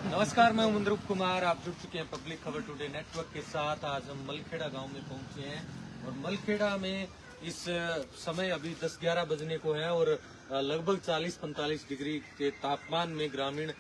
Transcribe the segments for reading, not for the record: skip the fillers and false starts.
नमस्कार, मैं उमंद्रुप कुमार। आप जुड़ चुके हैं पब्लिक खबर टुडे नेटवर्क के साथ। आज हम मलखेड़ा गांव में पहुंचे हैं और मलखेड़ा में इस समय अभी 10-11 बजने को है और लगभग 40-45 डिग्री के तापमान में ग्रामीण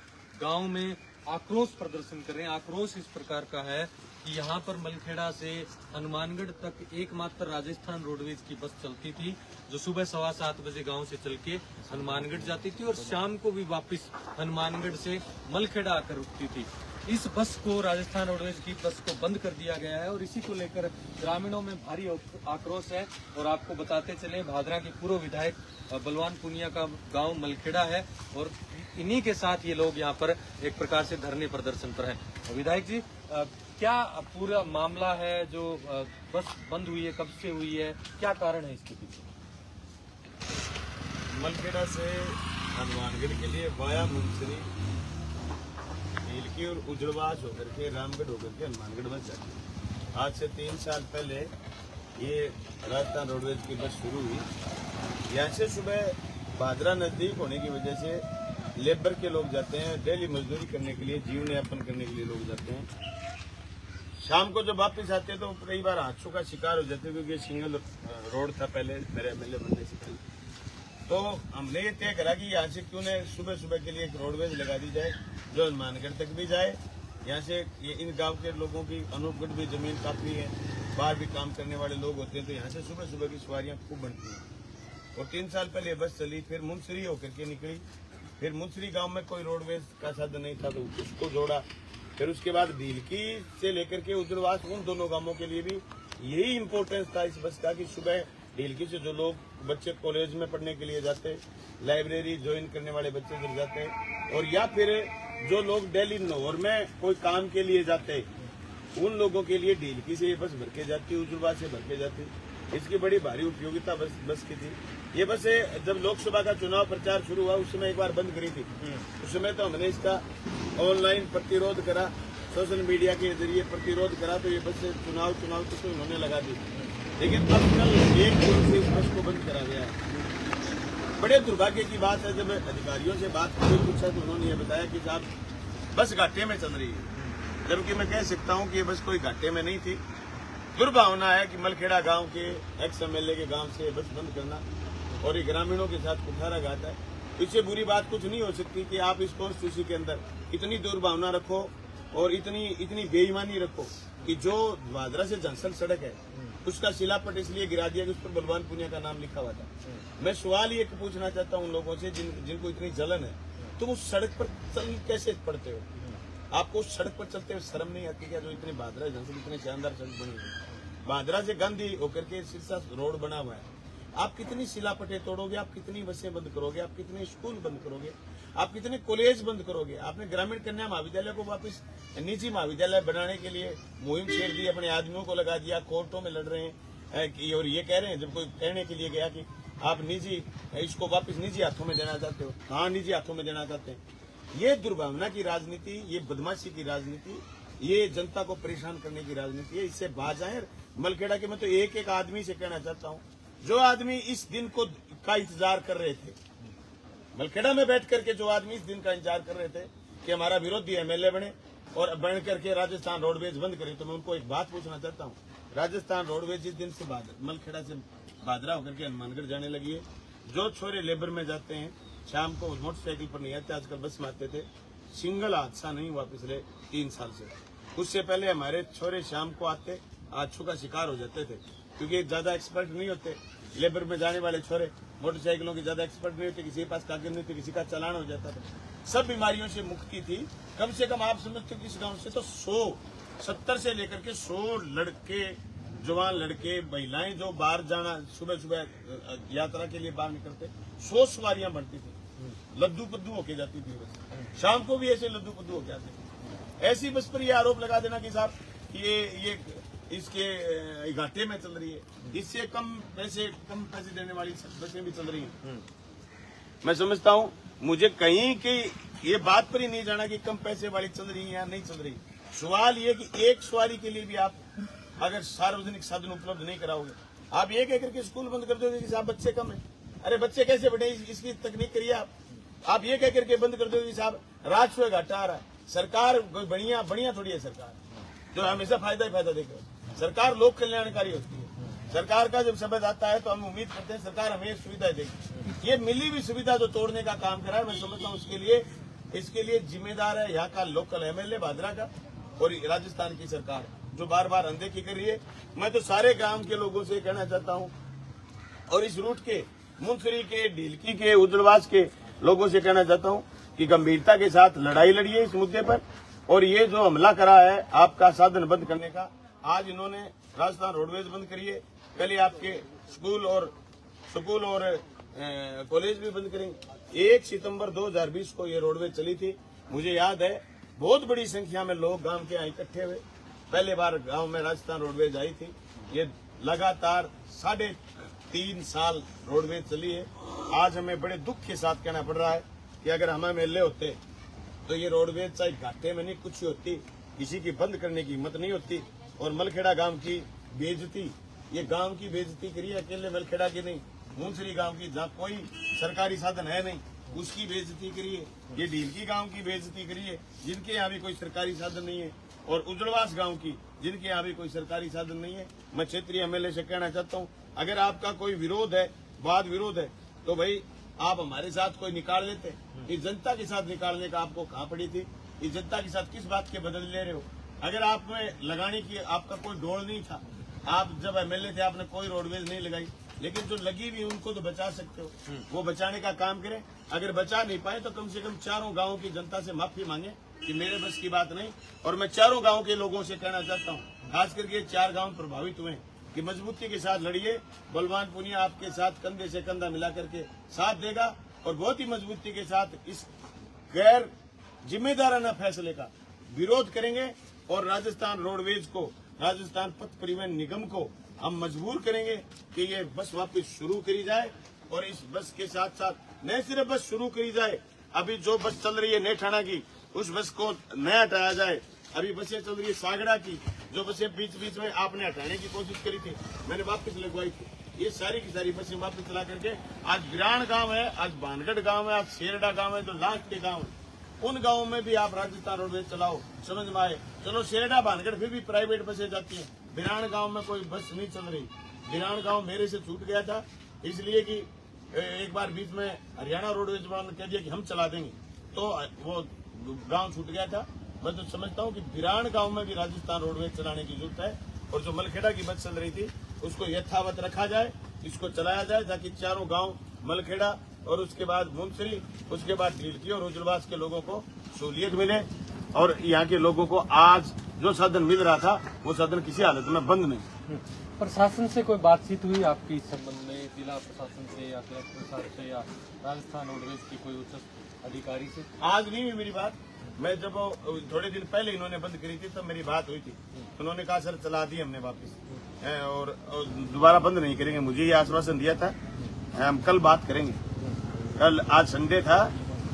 गांव में आक्रोश प्रदर्शन कर रहे हैं। आक्रोश इस प्रकार का है कि यहाँ पर मलखेड़ा से हनुमानगढ़ तक एकमात्र राजस्थान रोडवेज की बस चलती थी, जो सुबह 7:15 बजे गांव से चल के हनुमानगढ़ जाती थी और शाम को भी वापस हनुमानगढ़ से मलखेड़ा आकर रुकती थी। इस बस को, राजस्थान रोडवेज की बस को बंद कर दिया गया है और इसी को लेकर ग्रामीणों में भारी आक्रोश है। और आपको बताते चले, भादरा के पूर्व विधायक बलवान पुनिया का गांव मलखेड़ा है और इन्हीं के साथ ये लोग यहाँ पर एक प्रकार से धरने प्रदर्शन पर हैं। विधायक जी, क्या पूरा मामला है जो बस बंद हुई है, कब से हुई है, क्या कारण है इसके पीछे? मलखेड़ा से हनुमानगढ़ के लिए वाया मुंसरी, नीलकी और उजड़वास होकर के रामगढ़ होकर के हनुमानगढ़ बस जाती है। आज से 3 साल पहले ये राजस्थान रोडवेज की बस शुरू हुई। यहाँ से सुबह भादरा नजदीक होने की वजह से लेबर के लोग जाते हैं, डेली मजदूरी करने के लिए, जीवन यापन करने के लिए लोग जाते हैं। शाम को जब वापस आते हैं तो कई बार हादसों का शिकार हो जाते हैं, क्योंकि ये सिंगल रोड था पहले, मेरे एमएलए बनने से पहले। तो हमने ये तय करा कि यहाँ से क्यों न सुबह सुबह के लिए एक रोडवेज लगा दी जाए जो हनुमानगढ़ तक भी जाए। यहाँ से ये इन गांव के लोगों की अनूपगढ़ भी जमीन काफी है, बाहर भी काम करने वाले लोग होते हैं, तो यहाँ से सुबह सुबह की सवारियाँ खूब बनती हैं। और 3 साल पहले बस चली, फिर मुंसरी होकर के निकली, फिर मुंसरी गांव में कोई रोडवेज का साधन नहीं था तो उसको जोड़ा। फिर उसके बाद ढीलकी से लेकर के उजड़वास, उन दोनों गांवों के लिए भी यही इम्पोर्टेंस था इस बस का कि सुबह ढीलकी से जो लोग बच्चे कॉलेज में पढ़ने के लिए जाते, लाइब्रेरी ज्वाइन करने वाले बच्चे जब जाते, और या फिर जो लोग दिल्ली नौर में कोई काम के लिए जाते, उन लोगों के लिए ढीलकी से ये बस भर के जाती, उजड़वास से भर के जाती। इसकी बड़ी भारी उपयोगिता बस की थी। ये बस जब लोकसभा का चुनाव प्रचार शुरू हुआ उस समय एक बार बंद करी थी। उस समय तो हमने इसका ऑनलाइन प्रतिरोध करा, सोशल मीडिया के जरिए प्रतिरोध करा, तो ये बस चुनाव तो उन्होंने लगा दी। लेकिन अब कल 1 जून से इस बस को बंद करा गया है। बड़े दुर्भाग्य की बात है, जब अधिकारियों से बात की पूछा तो उन्होंने ये बताया कि साहब बस घाटे में चल रही है, जबकि मैं कह सकता हूँ कि ये बस कोई घाटे में नहीं थी। दुर्भावना है कि मलखेड़ा गांव के एक्स एमएलए के गांव से बस बंद करना और ये ग्रामीणों के साथ कुठाराघात है। इससे बुरी बात कुछ नहीं हो सकती कि आप इस कॉन्स्टिट्यूंसी के अंदर इतनी दुर्भावना रखो और इतनी बेईमानी रखो कि जो भादरा से जंक्शन सड़क है उसका शिलापट इसलिए गिरा दिया कि उस पर बलवान पुनिया का नाम लिखा हुआ था। मैं सवाल ये पूछना चाहता हूँ उन लोगों से जिनको इतनी जलन है, तुम उस सड़क पर चल कैसे पड़ते हो? आपको उस सड़क पर चलते हुए शर्म नहीं आती क्या? जो इतनी भादरा जंक्शन इतनी शानदार सड़क बनी हुई, भादरा से गांधी होकर के सिरसा रोड बना हुआ है, आप कितनी शिलापटें तोड़ोगे, आप कितनी बसें बंद करोगे, आप कितने स्कूल बंद करोगे, आप कितने कॉलेज बंद करोगे? आपने ग्रामीण कन्या महाविद्यालय को वापस निजी महाविद्यालय बनाने के लिए मुहिम छेड़ दी, अपने आदमियों को लगा दिया, कोर्टों में लड़ रहे हैं और ये कह रहे हैं, जब कोई कहने के लिए गया कि आप निजी इसको वापस निजी हाथों में देना चाहते हो, हाँ निजी हाथों में देना चाहते हैं। ये दुर्भावना की राजनीति, ये बदमाशी की राजनीति, ये जनता को परेशान करने की राजनीति है। इससे बाज आए। मलखेड़ा के मैं तो एक आदमी से कहना चाहता हूँ, जो आदमी इस दिन का इंतजार कर रहे थे, मलखेड़ा में बैठ करके जो आदमी इस दिन का इंतजार कर रहे थे कि हमारा विरोधी एमएलए बने और बन करके राजस्थान रोडवेज बंद करे, तो मैं उनको एक बात पूछना चाहता हूँ। राजस्थान रोडवेज इस दिन से मलखेड़ा से भादरा होकर के हनुमानगढ़ जाने लगी है। जो छोरे लेबर में जाते हैं शाम को मोटरसाइकिल पर नहीं आते, आजकल बस में आते थे। सिंगल हादसा नहीं हुआ पिछले 3 साल से। उससे पहले हमारे छोरे शाम को आते, हादसों का शिकार हो जाते थे, क्योंकि ज्यादा एक्सपर्ट नहीं होते। लेबर में जाने वाले छोरे मोटरसाइकिलों के ज्यादा एक्सपर्ट नहीं होते, किसी के पास कागज नहीं थे, किसी का चालान हो जाता था। सब बीमारियों से मुक्ति थी। कम से कम आप समझते हो किस गांव से तो 170 से लेकर के 100 लड़के, जवान लड़के, महिलाएं जो बाहर जाना सुबह सुबह यात्रा के लिए बाहर निकलते, 100 सवारियां बढ़ती थी, लद्दू पद्दू होके जाती थी बस। शाम को भी ऐसे लद्दू पद्दू होके आते। ऐसी बस पर यह आरोप लगा देना कि साहब ये इसके घाटे में चल रही है, इससे कम पैसे देने वाली बसें भी चल रही हैं। मैं समझता हूँ मुझे कहीं की ये बात पर ही नहीं जाना कि कम पैसे वाली चल रही है या नहीं चल रही। सवाल ये कि एक सवारी के लिए भी आप अगर सार्वजनिक साधन उपलब्ध नहीं कराओगे, आप एक करके स्कूल बंद कर दोगे कि साहब बच्चे कम है। अरे बच्चे कैसे बढ़े, इसकी तकनीक करिए आप। आप ये कह करके बंद कर दो कि साहब राजस्व घाटा आ रहा है। सरकार कोई बढ़िया बढ़िया थोड़ी है सरकार, जो हमेशा फायदा ही फायदा देगी। सरकार लोक कल्याणकारी होती है। सरकार का जब शब्द आता है तो हम उम्मीद करते हैं सरकार हमें सुविधा देगी। ये मिली हुई सुविधा जो तोड़ने का काम करा है, मैं समझता हूँ इसके लिए जिम्मेदार है यहाँ का लोकल एमएलए भादरा का और राजस्थान की सरकार जो बार बार अनदेखी कर रही है। मैं तो सारे गांव के लोगों से कहना चाहता हूँ और इस रूट के मुंसरी के, ढीलकी के, उजड़वास के लोगों से कहना चाहता हूँ कि गंभीरता के साथ लड़ाई लड़िए इस मुद्दे पर। और ये जो हमला करा है आपका साधन बंद करने का, आज इन्होंने राजस्थान रोडवेज बंद करी है, कल ये आपके स्कूल और कॉलेज भी बंद करेंगे। 1 सितंबर 2020 को ये रोडवेज चली थी। मुझे याद है बहुत बड़ी संख्या में लोग गांव के यहाँ इकट्ठे हुए। पहले बार गांव में राजस्थान रोडवेज आई थी। ये लगातार 3.5 साल रोडवेज चली है। आज हमें बड़े दुख के साथ कहना पड़ रहा है कि अगर हम एमएलए होते तो ये रोडवेज चाहे घाटे में नहीं कुछ होती, किसी की बंद करने की हिम्मत नहीं होती। और मलखेड़ा गांव की बेइज्जती, ये गांव की बेइज्जती करी है, अकेले मलखेड़ा की नहीं, मुंसरी गांव की जहाँ कोई सरकारी साधन है नहीं उसकी बेइज्जती करी है। ये ढीलकी गांव की बेइज्जती करी है जिनके यहाँ भी कोई सरकारी साधन नहीं है, और उजड़वास गांव की जिनके यहाँ भी कोई सरकारी साधन नहीं है। मैं क्षेत्रीय एमएलए से कहना चाहता हूँ, अगर आपका कोई विरोध है, वाद विरोध है, तो भाई आप हमारे साथ कोई निकाल लेते। इस जनता के साथ निकालने का आपको कहाँ पड़ी थी? इस जनता के साथ किस बात के बदले ले रहे हो? अगर आप में लगाने की आपका कोई डोर नहीं था, आप जब एमएलए थे आपने कोई रोडवेज नहीं लगाई, लेकिन जो लगी हुई उनको तो बचा सकते हो, वो बचाने का काम करें। अगर बचा नहीं पाए तो कम से कम चारों गांवों की जनता से माफी मांगे कि मेरे बस की बात नहीं। और मैं चारों गांव के लोगों से कहना चाहता हूँ, खास करके 4 गांव प्रभावित हुए कि मजबूती के साथ लड़िए। बलवान पुनिया आपके साथ कंधे से कंधा मिला करके साथ देगा और बहुत ही मजबूती के साथ इस गैर जिम्मेदाराना फैसले का विरोध करेंगे। और राजस्थान रोडवेज को, राजस्थान पथ परिवहन निगम को हम मजबूर करेंगे कि ये बस वापस शुरू करी जाए। और इस बस के साथ साथ न सिर्फ बस शुरू करी जाए, अभी जो बस चल रही है नेठाना की, उस बस को नया हटाया जाए। अभी बसें चल रही है सागड़ा की, जो बसें बीच बीच में आपने हटाने की कोशिश करी थी, मैंने वापस लगवाई थी। ये सारी की सारी बसें वापस चला करके आज बिरान गांव है, आज भानगढ़ गांव है, आज शेरडा गांव है, जो लास्ट के गांव है, उन गांवों में भी आप राजस्थान रोडवेज चलाओ। समझ में आए? चलो शेरडा भानगढ़ फिर भी प्राइवेट बसें जाती हैं, बिरान गांव में कोई बस नहीं चल रही। बिरान गांव मेरे से छूट गया था इसलिए कि एक बार बीच में हरियाणा रोडवेज वालों ने कह दिया कि हम चला देंगे, तो वो गांव छूट गया था। मैं तो समझता हूँ कि बिरान गांव में भी राजस्थान रोडवेज चलाने की जरूरत है। और जो मलखेड़ा की बस चल रही थी उसको यथावत रखा जाए, इसको चलाया जाए, ताकि चारों गांव मलखेड़ा और उसके बाद मुंसरी, उसके बाद ढीलकी और उजड़वास के लोगों को सहूलियत मिले। और यहाँ के लोगों को आज जो साधन मिल रहा था वो साधन किसी हालत में बंद नहीं। प्रशासन से कोई बातचीत हुई आपकी इस संबंध में, जिला प्रशासन से या कलेक्टर साहब से या राजस्थान रोडवेज की कोई उच्च अधिकारी से? आज नहीं हुई मेरी बात। मैं जब थोड़े दिन पहले इन्होंने बंद करी थी तब मेरी बात हुई थी। उन्होंने कहा सर चला दी हमने वापस, और दोबारा बंद नहीं करेंगे। मुझे ये आश्वासन दिया था, हम कल बात करेंगे। कल, आज संडे था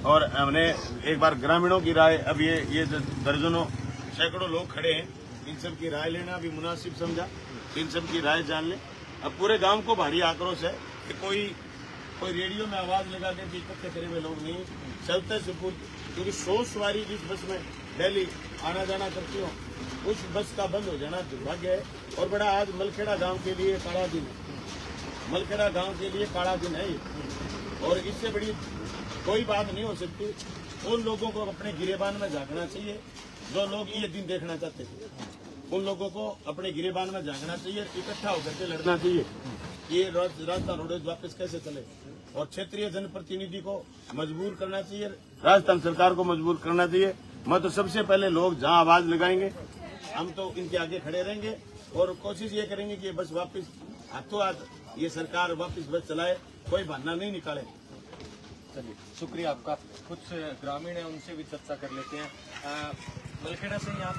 और हमने एक बार ग्रामीणों की राय, अब ये दर्जनों सैकड़ों लोग खड़े हैं, इन सब की राय लेना भी मुनासिब समझा, इन सब की राय जान ले। अब पूरे गांव को भारी आक्रोश है कि कोई रेडियो में आवाज लगा के इकट्ठे करे हुए लोग नहीं, चलते सुपुर्द, क्योंकि 100 सवारी जिस बस में डेली आना जाना करती हो, उस बस का बंद हो जाना दुर्भाग्य है। और बड़ा आज मलखेड़ा गांव के लिए काला दिन है, मलखेड़ा गांव के लिए काला दिन है ये। और इससे बड़ी कोई बात नहीं हो सकती। उन लोगों को अपने गिरेबान में झांकना चाहिए जो लोग ये दिन देखना चाहते थे, उन लोगों को अपने गिरेबान में झांकना चाहिए, इकट्ठा होकर के लड़ना चाहिए ये राजस्थान रोडवेज वापस कैसे चले। और क्षेत्रीय जनप्रतिनिधि को मजबूर करना चाहिए, राजस्थान सरकार को मजबूर करना चाहिए। मैं तो सबसे पहले लोग जहां आवाज लगाएंगे हम तो इनके आगे खड़े रहेंगे और कोशिश ये करेंगे कि बस वापस हाथों हाथ ये सरकार वापस बस चलाए, कोई बहाना नहीं निकाले। चलिए, शुक्रिया आपका। कुछ ग्रामीण है उनसे भी चर्चा कर लेते हैं। मलखेड़ा से यहाँ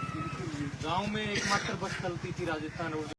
गांव में एकमात्र बस चलती थी राजस्थान रोड